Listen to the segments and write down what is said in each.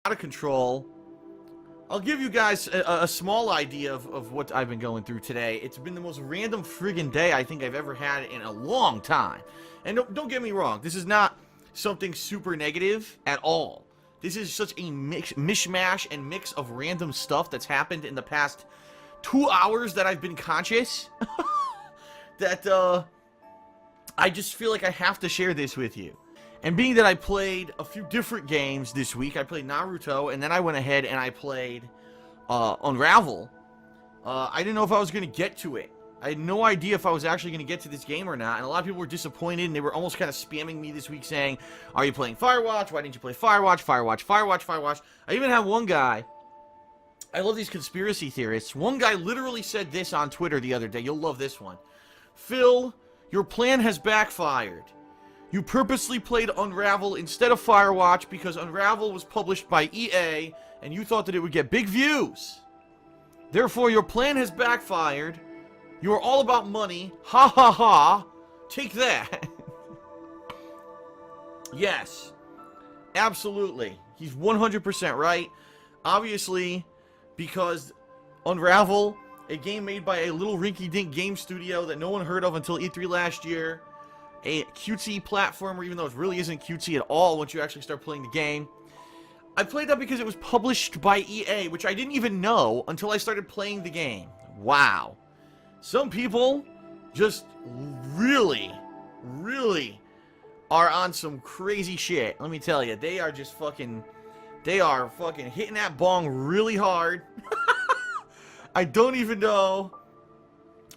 out of control. I'll give you guys a small idea of what I've been going through today. It's been the most random friggin' day I think I've ever had in a long time. And don't get me wrong, this is not something super negative at all. This is such a mishmash and mix of random stuff that's happened in the past 2 hours that I've been conscious that I just feel like I have to share this with you. And being that I played a few different games this week, I played Naruto, and then I went ahead and I played Unravel. I didn't know if I was going to get to it. I had no idea if I was actually going to get to this game or not, and a lot of people were disappointed, and they were almost kind of spamming me this week saying, are you playing Firewatch? Why didn't you play Firewatch? Firewatch, Firewatch, Firewatch. I even have one guy, I love these conspiracy theorists. One guy literally said this on Twitter the other day. You'll love this one. Phil, your plan has backfired. You purposely played Unravel instead of Firewatch because Unravel was published by EA and you thought that it would get big views. Therefore, your plan has backfired. You are all about money. Ha ha ha. Take that. Yes. Absolutely. He's 100% right. Obviously, because Unravel, a game made by a little rinky-dink game studio that no one heard of until E3 last year, a cutesy platformer, even though it really isn't cutesy at all once you actually start playing the game. I played that because it was published by EA, which I didn't even know until I started playing the game. Wow. Some people just really are on some crazy shit. Let me tell you, they are fucking hitting that bong really hard. I don't even know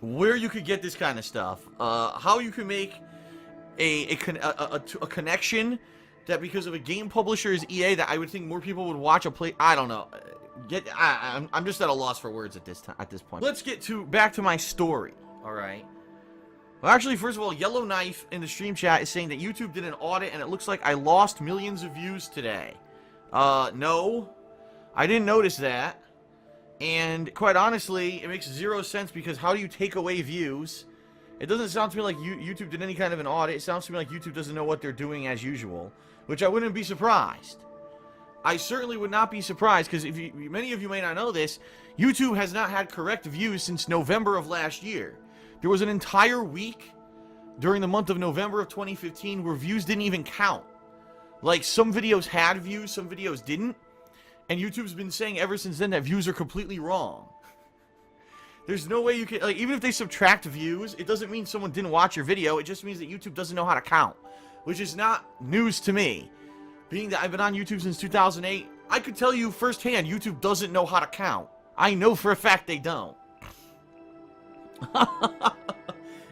where you could get this kind of stuff. How you can make a connection that because of a game publisher is EA that I would think more people would watch a play. I don't know. I'm just at a loss for words at this point. Let's get back to my story. All right. Well, actually, first of all, Yellow Knife in the stream chat is saying that YouTube did an audit and it looks like I lost millions of views today. No, I didn't notice that. And quite honestly, it makes zero sense because how do you take away views? It doesn't sound to me like YouTube did any kind of an audit. It sounds to me like YouTube doesn't know what they're doing as usual, which I wouldn't be surprised. I certainly would not be surprised because many of you may not know this, YouTube has not had correct views since November of last year. There was an entire week during the month of November of 2015 where views didn't even count. Like, some videos had views, some videos didn't. And YouTube's been saying ever since then that views are completely wrong. There's no way you can, like, even if they subtract views, it doesn't mean someone didn't watch your video. It just means that YouTube doesn't know how to count, which is not news to me. Being that I've been on YouTube since 2008, I could tell you firsthand YouTube doesn't know how to count. I know for a fact they don't.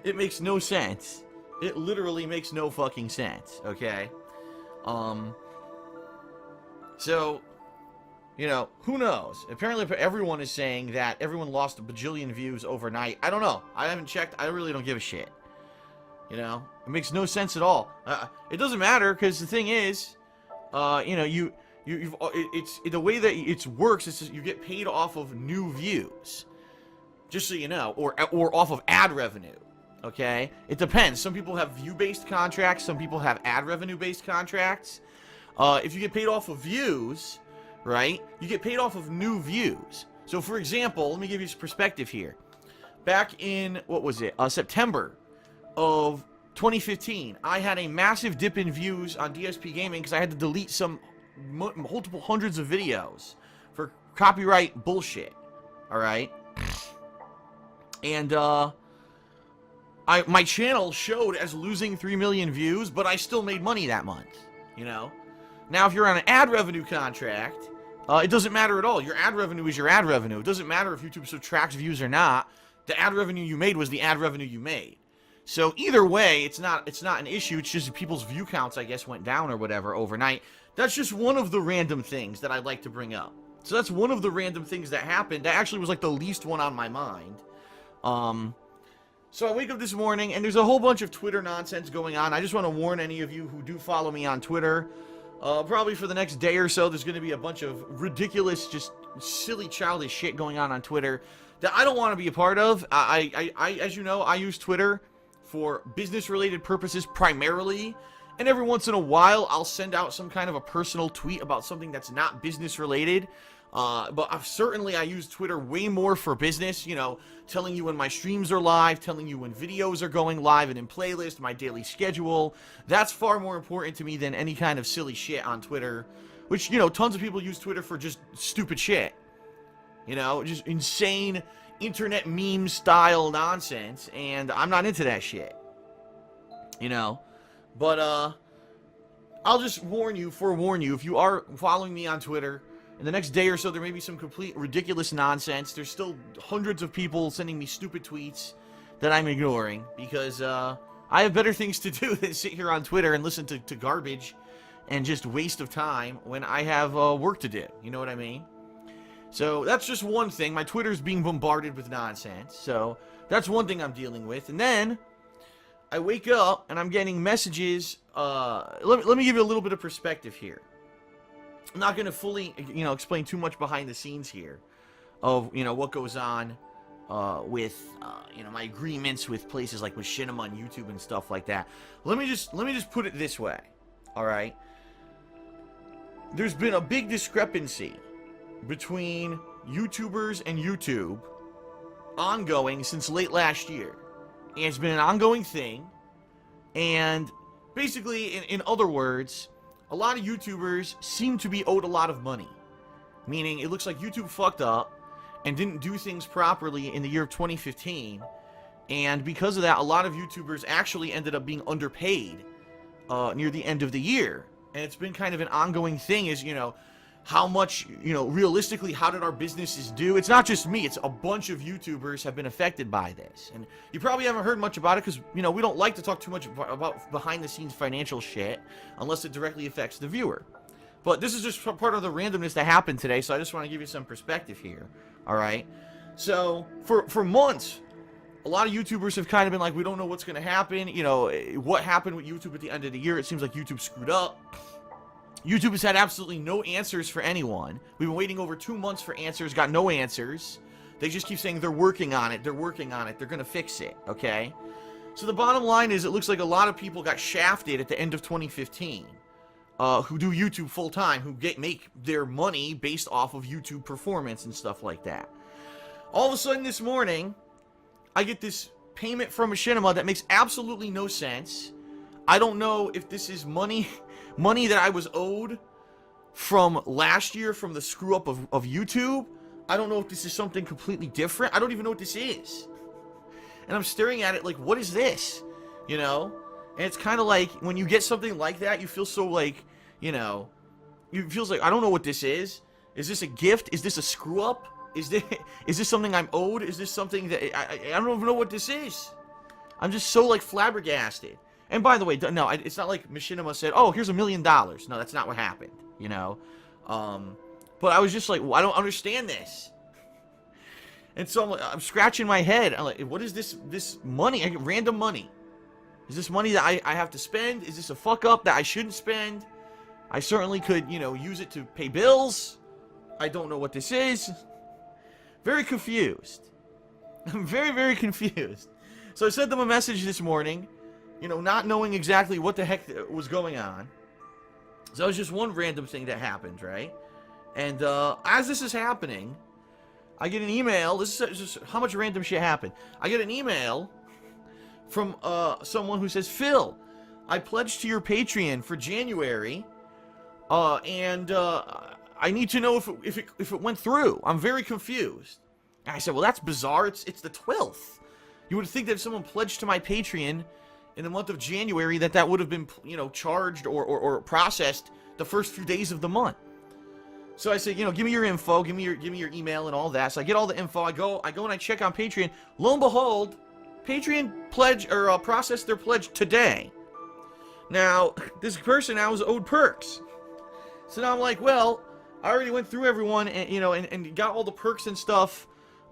It makes no sense. It literally makes no fucking sense, okay? So, you know, who knows? Apparently everyone is saying that everyone lost a bajillion views overnight. I don't know. I haven't checked. I really don't give a shit. You know? It makes no sense at all. It doesn't matter, because the thing is, you know, it's the way that it works is just you get paid off of new views. Just so you know. Or off of ad revenue. Okay? It depends. Some people have view-based contracts. Some people have ad revenue-based contracts. If you get paid off of views, right, you get paid off of new views. So, for example, let me give you some perspective here. Back in, what was it, September of 2015, I had a massive dip in views on DSP Gaming because I had to delete some multiple hundreds of videos for copyright bullshit. Alright? And, my channel showed as losing 3 million views, but I still made money that month, you know? Now, if you're on an ad revenue contract, it doesn't matter at all. Your ad revenue is your ad revenue. It doesn't matter if YouTube subtracts views or not. The ad revenue you made was the ad revenue you made. So either way, it's not an issue. It's just people's view counts, I guess, went down or whatever overnight. That's just one of the random things that I'd like to bring up. So that's one of the random things that happened. That actually was like the least one on my mind. So I wake up this morning, and there's a whole bunch of Twitter nonsense going on. I just want to warn any of you who do follow me on Twitter. Probably for the next day or so, there's going to be a bunch of ridiculous, just silly, childish shit going on Twitter that I don't want to be a part of. As you know, I use Twitter for business-related purposes primarily, And every once in a while, I'll send out some kind of a personal tweet about something that's not business related. But I use Twitter way more for business, you know, telling you when my streams are live, telling you when videos are going live and in playlist, my daily schedule. That's far more important to me than any kind of silly shit on Twitter, which, you know, tons of people use Twitter for just stupid shit. You know, just insane internet meme style nonsense, and I'm not into that shit. You know, but I'll just forewarn you, if you are following me on Twitter, in the next day or so, there may be some complete ridiculous nonsense. There's still hundreds of people sending me stupid tweets that I'm ignoring because I have better things to do than sit here on Twitter and listen to garbage and just waste of time when I have work to do. You know what I mean? So that's just one thing. My Twitter's being bombarded with nonsense. So that's one thing I'm dealing with. And then I wake up and I'm getting messages. Let me give you a little bit of perspective here. I'm not going to fully, you know, explain too much behind the scenes here of, you know, what goes on with, you know, my agreements with places like Machinima and YouTube and stuff like that. Let me just put it this way. All right. There's been a big discrepancy between YouTubers and YouTube ongoing since late last year. And it's been an ongoing thing. And basically, in other words, a lot of YouTubers seem to be owed a lot of money. Meaning, it looks like YouTube fucked up and didn't do things properly in the year of 2015. And because of that, a lot of YouTubers actually ended up being underpaid near the end of the year. And it's been kind of an ongoing thing, is, you know, how much, you know, realistically, how did our businesses do? It's not just me. It's a bunch of YouTubers have been affected by this. And you probably haven't heard much about it because, you know, we don't like to talk too much about behind-the-scenes financial shit unless it directly affects the viewer. But this is just part of the randomness that happened today, so I just want to give you some perspective here, all right? So, for months, a lot of YouTubers have kind of been like, we don't know what's going to happen. You know, what happened with YouTube at the end of the year? It seems like YouTube screwed up. YouTube has had absolutely no answers for anyone. We've been waiting over 2 months for answers, got no answers. They just keep saying they're working on it, they're working on it, they're gonna fix it, okay? So the bottom line is, it looks like a lot of people got shafted at the end of 2015, who do YouTube full-time, who make their money based off of YouTube performance and stuff like that. All of a sudden this morning, I get this payment from Machinima that makes absolutely no sense. I don't know if this is money that I was owed from last year from the screw up of YouTube. I don't know if this is something completely different. I don't even know what this is. And I'm staring at it like, what is this? You know? And it's kind of like, when you get something like that, you feel so like, you know, it feels like, I don't know what this is. Is this a gift? Is this a screw up? Is this something I'm owed? Is this something that, I don't even know what this is. I'm just so like flabbergasted. And by the way, no, it's not like Machinima said, oh, here's $1 million. No, that's not what happened, you know? But I was just like, well, I don't understand this. And so I'm scratching my head. I'm like, what is this money? I get random money. Is this money that I have to spend? Is this a fuck up that I shouldn't spend? I certainly could, you know, use it to pay bills. I don't know what this is. Very confused. I'm very, very confused. So I sent them a message this morning, you know, not knowing exactly what the heck was going on. So it was just one random thing that happened, right? And as this is happening, I get an email. This is just how much random shit happened. I get an email from someone who says, Phil, I pledged to your Patreon for January, and I need to know if it went through. I'm very confused. And I said, well, that's bizarre. It's the 12th. You would think that if someone pledged to my Patreon in the month of January, that would have been, you know, charged or processed the first few days of the month. So I said, you know, give me your info, give me your email and all that. So I get all the info. I go and I check on Patreon. Lo and behold, Patreon processed their pledge today. Now, this person now is owed perks. So now I'm like, well, I already went through everyone and, you know, and got all the perks and stuff,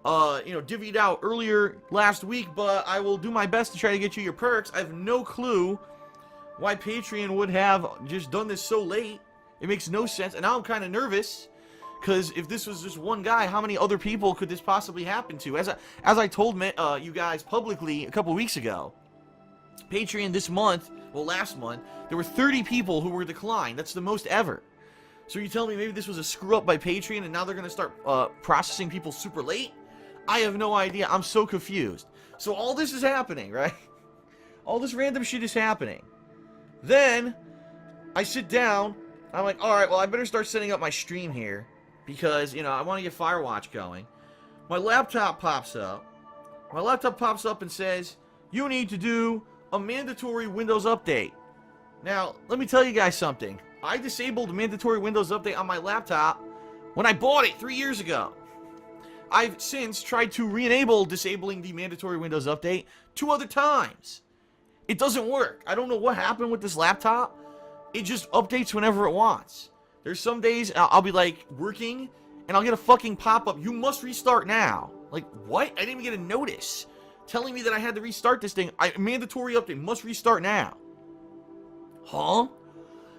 you know, divvied out earlier last week, but I will do my best to try to get you your perks. I have no clue why Patreon would have just done this so late. It makes no sense, and now I'm kind of nervous, because if this was just one guy, how many other people could this possibly happen to? As I told you guys publicly a couple weeks ago, Patreon this month well, last month, there were 30 people who were declined. That's the most ever. So you tell me maybe this was a screw up by Patreon and now they're going to start processing people super late? I have no idea. I'm so confused. So all this is happening, right? All this random shit is happening. Then I sit down. I'm like, all right, well, I better start setting up my stream here because, you know, I want to get Firewatch going. My laptop pops up. My laptop pops up and says, you need to do a mandatory Windows update. Now, let me tell you guys something. I disabled mandatory Windows update on my laptop when I bought it 3 years ago. I've since tried to re-enable disabling the mandatory Windows update 2 other times. It doesn't work. I don't know what happened with this laptop. It just updates whenever it wants. There's some days I'll be like working and I'll get a fucking pop-up. You must restart now. Like, what? I didn't even get a notice telling me that I had to restart this thing. Mandatory update must restart now. Huh?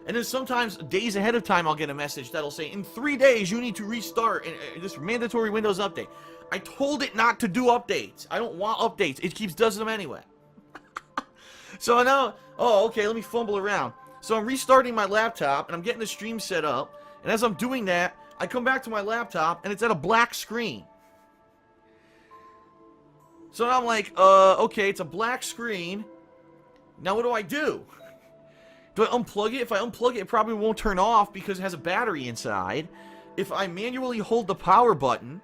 And then sometimes days ahead of time I'll get a message that'll say, in 3 days you need to restart this mandatory Windows update. I told it not to do updates. I don't want updates. It keeps doing them anyway. So now, oh, okay, let me fumble around. So I'm restarting my laptop and I'm getting the stream set up. And as I'm doing that, I come back to my laptop and it's at a black screen. So now I'm like, okay, it's a black screen. Now what do I do? Do I unplug it? If I unplug it, it probably won't turn off because it has a battery inside. If I manually hold the power button,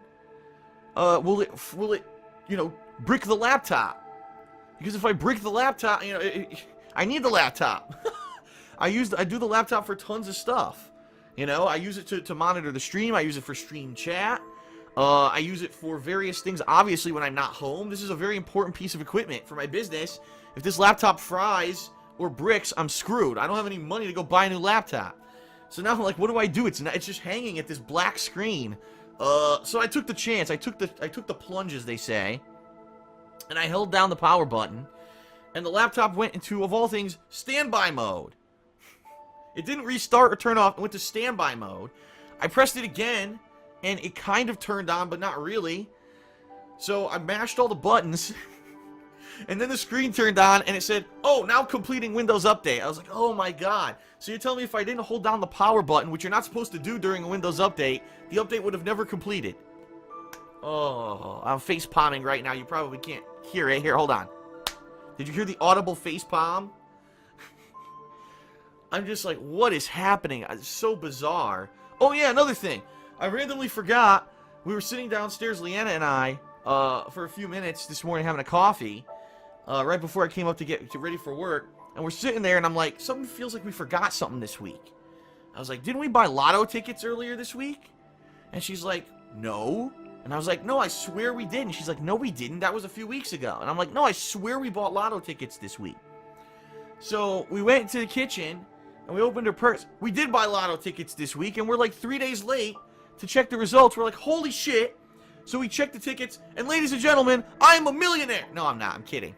will it, you know, brick the laptop? Because if I brick the laptop, you know, I need the laptop. I do the laptop for tons of stuff. You know, I use it to monitor the stream. I use it for stream chat. I use it for various things, obviously, when I'm not home. This is a very important piece of equipment for my business. If this laptop fries or bricks, I'm screwed. I don't have any money to go buy a new laptop. So now I'm like, what do I do? It's just hanging at this black screen. So I took the chance. I took the plunge, as they say. And I held down the power button. And the laptop went into, of all things, standby mode. It didn't restart or turn off. It went to standby mode. I pressed it again, and it kind of turned on, but not really. So I mashed all the buttons. And then the screen turned on, and it said, oh, now completing Windows Update. I was like, oh my god. So you're telling me if I didn't hold down the power button, which you're not supposed to do during a Windows Update, the update would have never completed. Oh, I'm face palming right now. You probably can't hear it. Here, hold on. Did you hear the audible face palm? I'm just like, what is happening? It's so bizarre. Oh yeah, another thing. I randomly forgot. We were sitting downstairs, Leanna and I, for a few minutes this morning having a coffee. Right before I came up to get ready for work. And we're sitting there and I'm like, something feels like we forgot something this week. I was like, didn't we buy lotto tickets earlier this week? And she's like, no. And I was like, no, I swear we did. And she's like, no, we didn't. That was a few weeks ago. And I'm like, no, I swear we bought lotto tickets this week. So we went into the kitchen and we opened her purse. We did buy lotto tickets this week and we're like 3 days late to check the results. We're like, holy shit. So we checked the tickets and ladies and gentlemen, I am a millionaire. No, I'm not. I'm kidding.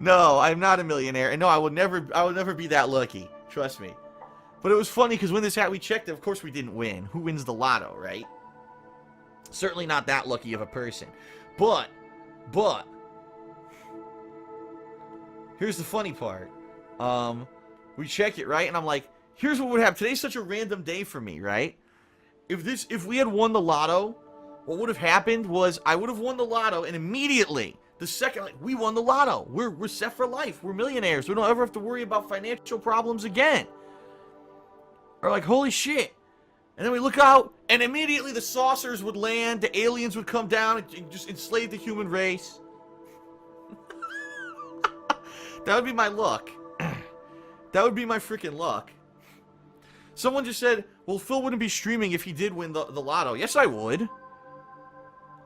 No, I'm not a millionaire. And no, I will never be that lucky. Trust me. But it was funny because when we checked it, of course we didn't win. Who wins the lotto, right? Certainly not that lucky of a person. But, here's the funny part. We check it, right? And I'm like, here's what would happen. Today's such a random day for me, right? If we had won the lotto, what would have happened was I would have won the lotto and immediately, the second, like, we won the lotto. We're set for life. We're millionaires. We don't ever have to worry about financial problems again. Or like, holy shit. And then we look out, and immediately the saucers would land, the aliens would come down and just enslave the human race. That would be my luck. That would be my freaking luck. Someone just said, well, Phil wouldn't be streaming if he did win the lotto. Yes, I would.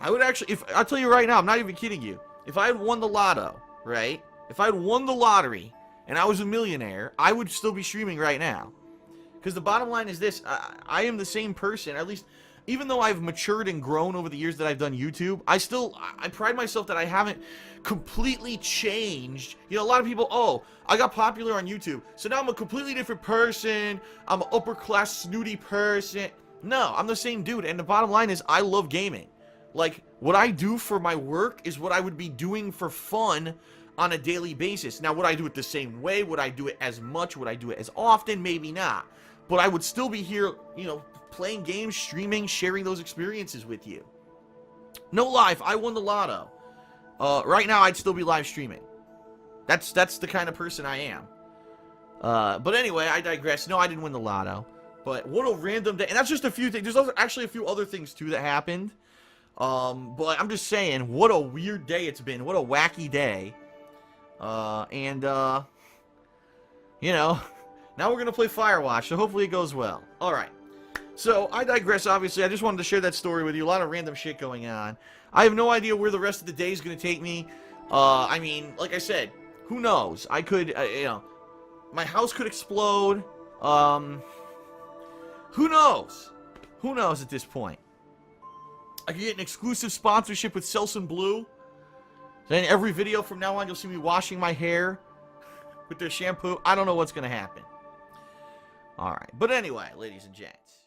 I would actually, I'll tell you right now, I'm not even kidding you. If I had won the lotto, right? If I had won the lottery and I was a millionaire, I would still be streaming right now. Because the bottom line is this, I am the same person, at least, even though I've matured and grown over the years that I've done YouTube, I pride myself that I haven't completely changed. You know, a lot of people, oh, I got popular on YouTube, so now I'm a completely different person, I'm an upper class snooty person. No, I'm the same dude, and the bottom line is I love gaming. Like, what I do for my work is what I would be doing for fun on a daily basis. Now, would I do it the same way? Would I do it as much? Would I do it as often? Maybe not. But I would still be here, you know, playing games, streaming, sharing those experiences with you. No lie, if I won the lotto, right now I'd still be live streaming. That's the kind of person I am. But anyway, I digress. No, I didn't win the lotto. But what a random day. And that's just a few things. There's actually a few other things, too, that happened. But I'm just saying, what a weird day it's been. What a wacky day. You know, now we're going to play Firewatch, so hopefully it goes well. Alright. So, I digress, obviously. I just wanted to share that story with you. A lot of random shit going on. I have no idea where the rest of the day is going to take me. I mean, like I said, who knows? I could, you know, my house could explode. Who knows? Who knows at this point? I could get an exclusive sponsorship with Selsun Blue. Then every video from now on, you'll see me washing my hair with their shampoo. I don't know what's going to happen. Alright. But anyway, ladies and gents.